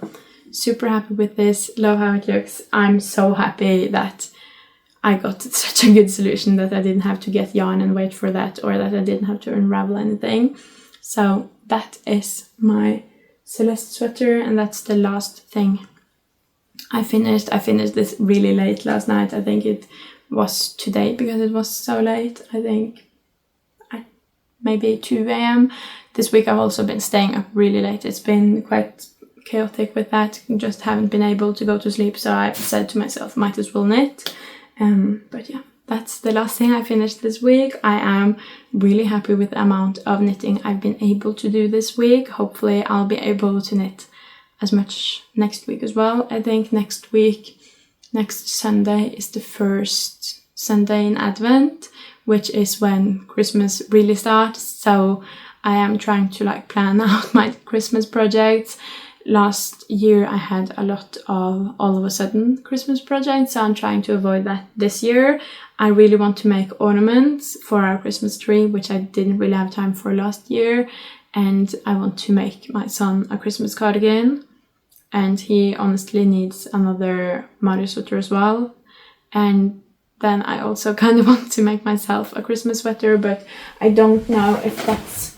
super happy with this, love how it looks. I'm so happy that I got such a good solution, that I didn't have to get yarn and wait for that, or that I didn't have to unravel anything. So that is my Celeste sweater, and that's the last thing I finished. I finished this really late last night. I think it was today because it was so late. I think maybe 2 a.m. This week I've also been staying up really late. It's been quite chaotic with that. Just haven't been able to go to sleep, so I said to myself, might as well knit. But yeah, that's the last thing I finished this week. I am really happy with the amount of knitting I've been able to do this week. Hopefully I'll be able to knit as much next week as well. I think next Sunday is the first Sunday in Advent, which is when Christmas really starts. So I am trying to plan out my Christmas projects. Last year I had a lot of all of a sudden Christmas projects, so I'm trying to avoid that this year. I really want to make ornaments for our Christmas tree, which I didn't really have time for last year. And I want to make my son a Christmas cardigan. And he honestly needs another Mario sweater as well. And then I also kind of want to make myself a Christmas sweater, but I don't know if that's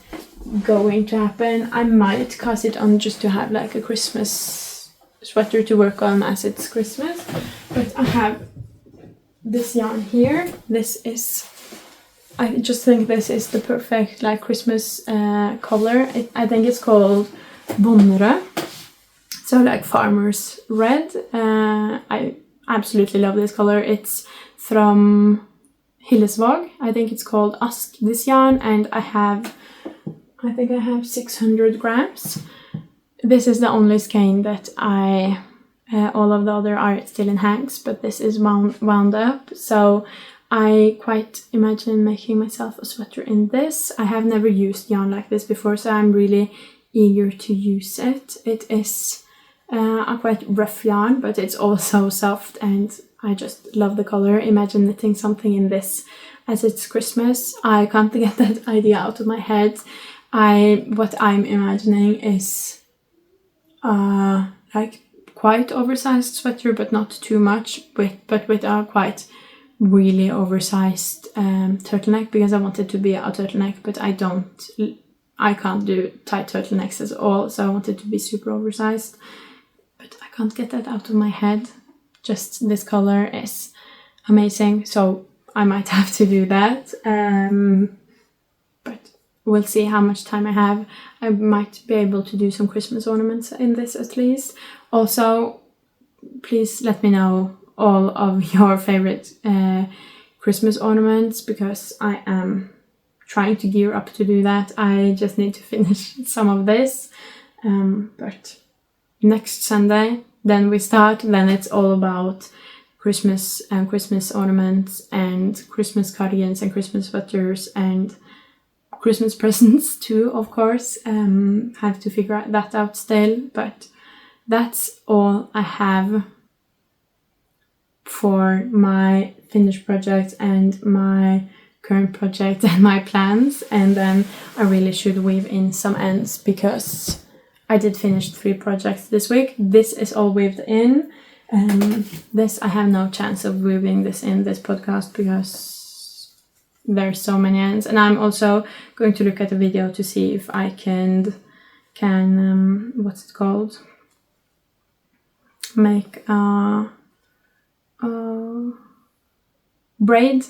going to happen. I might cast it on just to have a Christmas sweater to work on as it's Christmas. But I have this yarn here. I just think this is the perfect Christmas color. I think it's called Bonnerød. So farmer's red. I absolutely love this color. It's from Hillesvåg. I think it's called Ask, this yarn, and I think I have 600 grams. This is the only skein that all of the other are still in hanks, but this is wound up. So I quite imagine making myself a sweater in this. I have never used yarn like this before, so I'm really eager to use it. It is a quite rough yarn, but it's also soft, and I just love the color. Imagine knitting something in this as it's Christmas. I can't get that idea out of my head. What I'm imagining is quite oversized sweater, but not too much, but with a quite really oversized turtleneck, because I want it to be a turtleneck, but I can't do tight turtlenecks at all, so I want it to be super oversized. But I can't get that out of my head. Just this color is amazing, so I might have to do that. But we'll see how much time I have. I might be able to do some Christmas ornaments in this at least. Also, please let me know all of your favorite Christmas ornaments, because I am trying to gear up to do that. I just need to finish some of this. But next Sunday, then we start. Then it's all about Christmas and Christmas ornaments and Christmas cardigans and Christmas sweaters and Christmas presents too, of course. Have to figure that out still, but that's all I have for my finished project and my current project and my plans. And then I really should weave in some ends, because I did finish 3 projects this week. This is all weaved in. This I have no chance of weaving this in this podcast because there's so many ends. And I'm also going to look at a video to see if I can what's it called? Make a braid.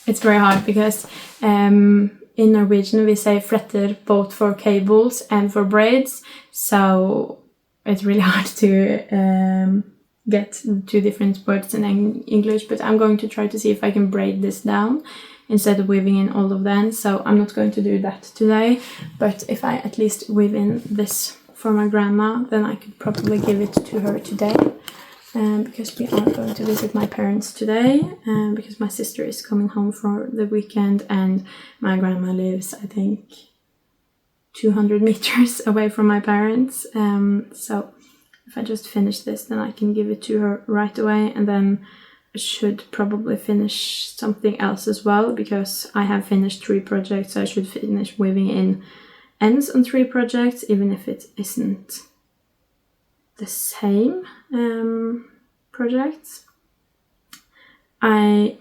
It's very hard because in Norwegian we say fletter both for cables and for braids, so it's really hard to get 2 different words in English, but I'm going to try to see if I can braid this down instead of weaving in all of them. So I'm not going to do that today, but if I at least weave in this for my grandma, then I could probably give it to her today. Because we are going to visit my parents today, because my sister is coming home for the weekend and my grandma lives, I think, 200 meters away from my parents. So if I just finish this, then I can give it to her right away, and then I should probably finish something else as well, because I have finished 3 projects, so I should finish weaving in ends on 3 projects, even if it isn't the same projects. I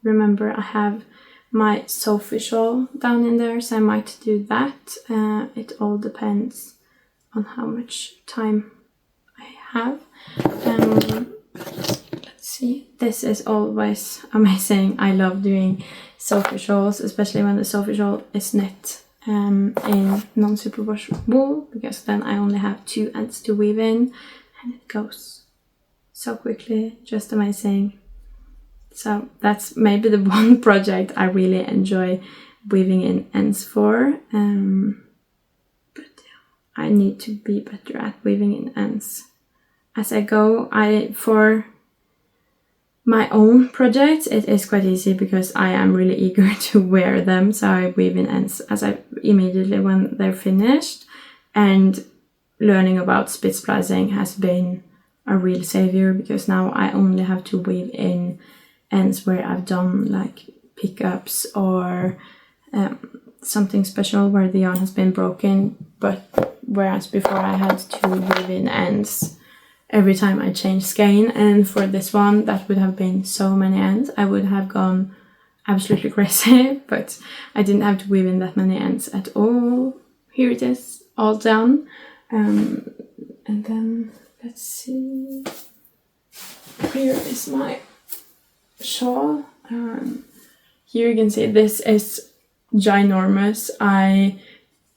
remember I have my Sophie shawl down in there, so I might do that. It all depends on how much time I have. Let's see. This is always amazing. I love doing Sophie shawls, especially when the Sophie shawl is knit in non-superwash wool, because then I only have 2 ends to weave in, and it goes so quickly. Just amazing. So that's maybe the one project I really enjoy weaving in ends for. But yeah, I need to be better at weaving in ends as I go. For my own projects, it is quite easy because I am really eager to wear them. So I weave in ends immediately when they're finished. And learning about split splicing has been a real savior, because now I only have to weave in ends where I've done like pickups or something special where the yarn has been broken. But whereas before I had to weave in ends every time I changed skein, and for this one that would have been so many ends, I would have gone absolutely crazy. But I didn't have to weave in that many ends at all. Here it is, all done. And then let's see. Here is my shawl. Here you can see this is ginormous.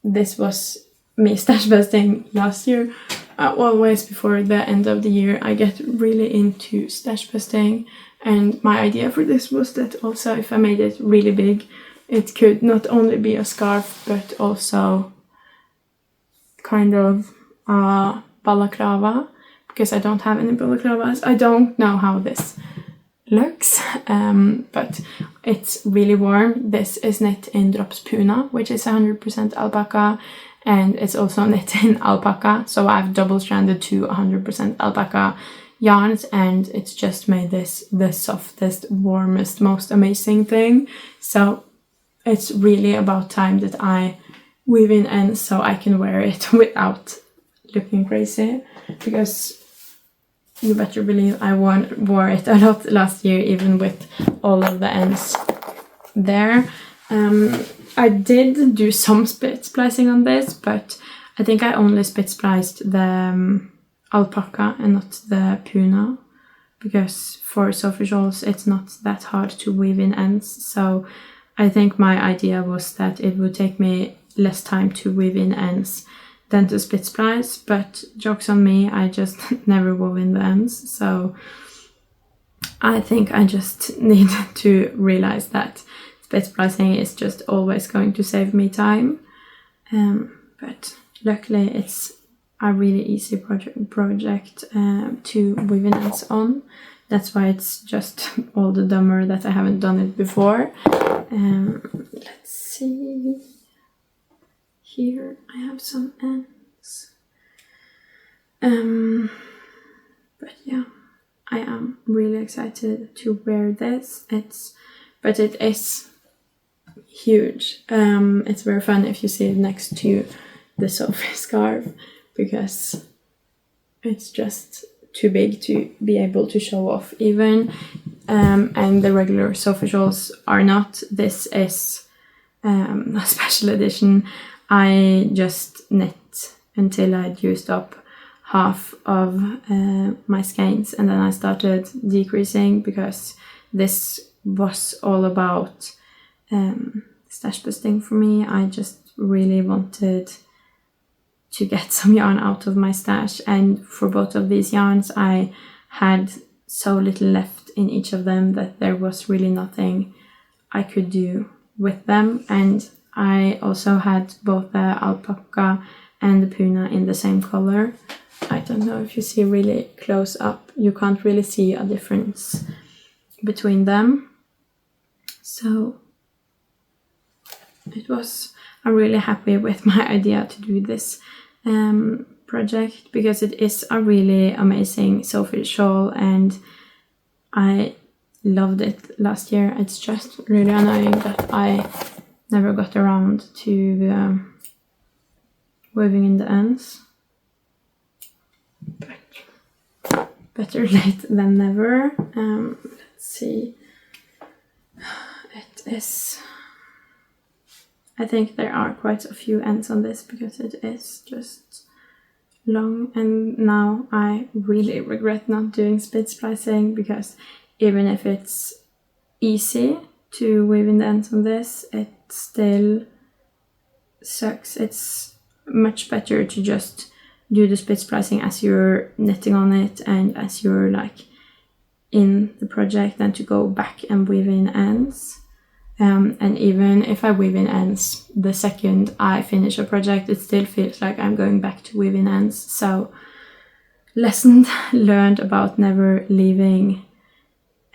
This was me stash busting last year. Always before the end of the year I get really into stash busting, and my idea for this was that also if I made it really big, it could not only be a scarf but also kind of a balaclava, because I don't have any balaclavas. I don't know how this looks, but it's really warm. This is knit in Drops Puna, which is 100% alpaca, and it's also knit in alpaca, so I've double stranded 2 100% alpaca yarns, and it's just made this the softest, warmest, most amazing thing. So it's really about time that I weave in ends so I can wear it without looking crazy, because you better believe I wore it a lot last year, even with all of the ends there. I did do some split splicing on this, but I think I only split spliced the alpaca and not the puna, because for Sophie shawls it's not that hard to weave in ends. So I think my idea was that it would take me less time to weave in ends than to split splice, but jokes on me, I just never wove in the ends. So I think I just need to realize that split splicing is just always going to save me time. But luckily it's a really easy project to weave in ends on. That's why it's just all the dumber that I haven't done it before. Let's see. Here I have some ends. But yeah, I am really excited to wear this. But it is huge. It's very fun if you see it next to the Sophie scarf, because it's just too big to be able to show off even. And the regular Sophie shawls are not. This is a special edition. I just knit until I'd used up half of my skeins, and then I started decreasing, because this was all about stash busting for me. I just really wanted to get some yarn out of my stash, and for both of these yarns I had so little left in each of them that there was really nothing I could do with them. And I also had both the alpaca and the puna in the same color. I don't know if you see really close up, you can't really see a difference between them. So I'm really happy with my idea to do this project, because it is a really amazing Sophie shawl and I loved it last year. It's just really annoying that I never got around to weaving in the ends. but better late than never. Let's see. It is... I think there are quite a few ends on this because it is just long, and now I really regret not doing split splicing, because even if it's easy to weave in the ends on this, it still sucks. It's much better to just do the split splicing as you're knitting on it and as you're like in the project than to go back and weave in ends. And even if I weave in ends the second I finish a project, it still feels like I'm going back to weaving ends. So lesson learned about never leaving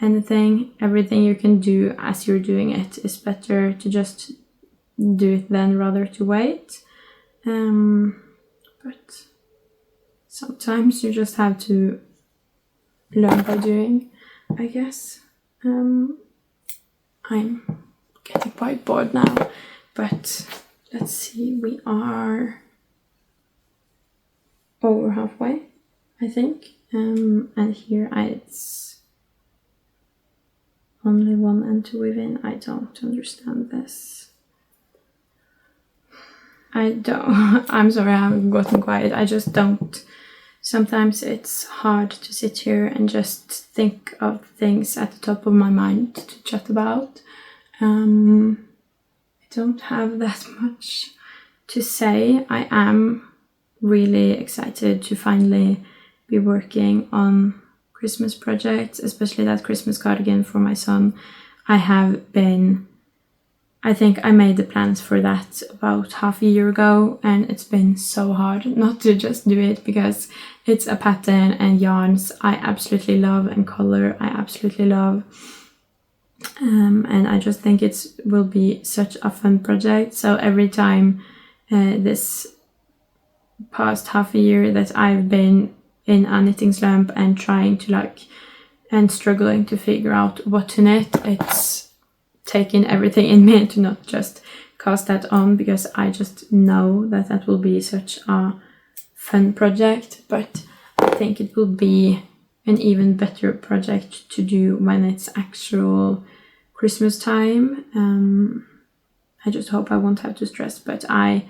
anything. Everything you can do as you're doing it is better to just do it then rather to wait. But sometimes you just have to learn by doing, I guess. I'm getting quite bored now, but let's see, we are over halfway, I think, and here it's only one end to weave in. I don't understand this. I'm sorry I haven't gotten quiet, I just don't. Sometimes it's hard to sit here and just think of things at the top of my mind to chat about. I don't have that much to say. I am really excited to finally be working on Christmas projects, especially that Christmas cardigan for my son. I think I made the plans for that about half a year ago, and it's been so hard not to just do it because it's a pattern and yarns I absolutely love and color I absolutely love. And I just think it will be such a fun project. So every time this past half a year that I've been in a knitting slump and trying to and struggling to figure out what to knit, it's taken everything in me to not just cast that on, because I just know that will be such a fun project. But I think it will be an even better project to do when it's actual Christmas time. I just hope I won't have to stress, but I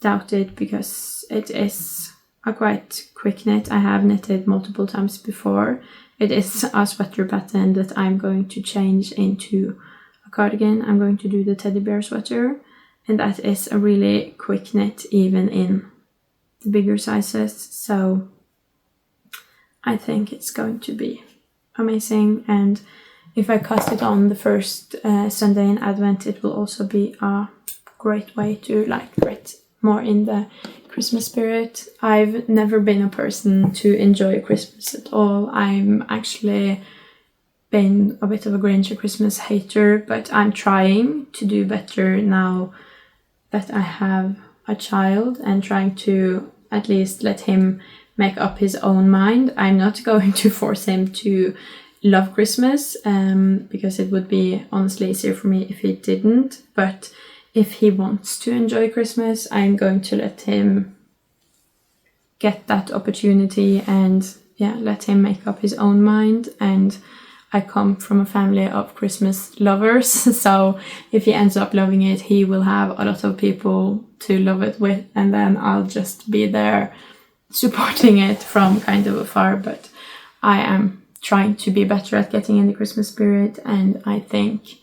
doubt it because it is a quite quick knit. I have knitted multiple times before. It is a sweater pattern that I'm going to change into a cardigan. I'm going to do the teddy bear sweater, and that is a really quick knit even in the bigger sizes. So I think it's going to be amazing, and if I cast it on the first Sunday in Advent, it will also be a great way to get more in the Christmas spirit. I've never been a person to enjoy Christmas at all. I'm actually been a bit of a Grinch, a Christmas hater, but I'm trying to do better now that I have a child and trying to at least let him make up his own mind. I'm not going to force him to love Christmas, because it would be honestly easier for me if he didn't. But if he wants to enjoy Christmas, I'm going to let him get that opportunity and let him make up his own mind. And I come from a family of Christmas lovers, so if he ends up loving it, he will have a lot of people to love it with, and then I'll just be there supporting it from kind of afar. But I am trying to be better at getting in the Christmas spirit, and I think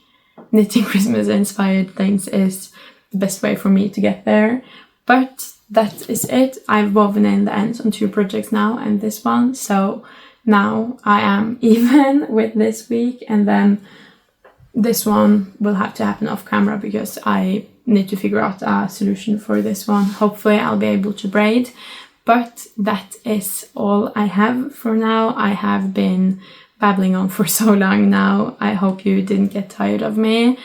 knitting Christmas inspired things is the best way for me to get there. But that is it. I've woven in the ends on 2 projects now and this one, so now I am even with this week, and then this one will have to happen off camera because I need to figure out a solution for this one. Hopefully I'll be able to braid. But that is all I have for now. I have been babbling on for so long now. I hope you didn't get tired of me,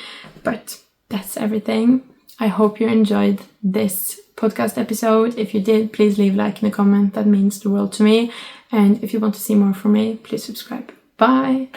but that's everything. I hope you enjoyed this podcast episode. If you did, please leave a like and a comment. That means the world to me. And if you want to see more from me, please subscribe. Bye!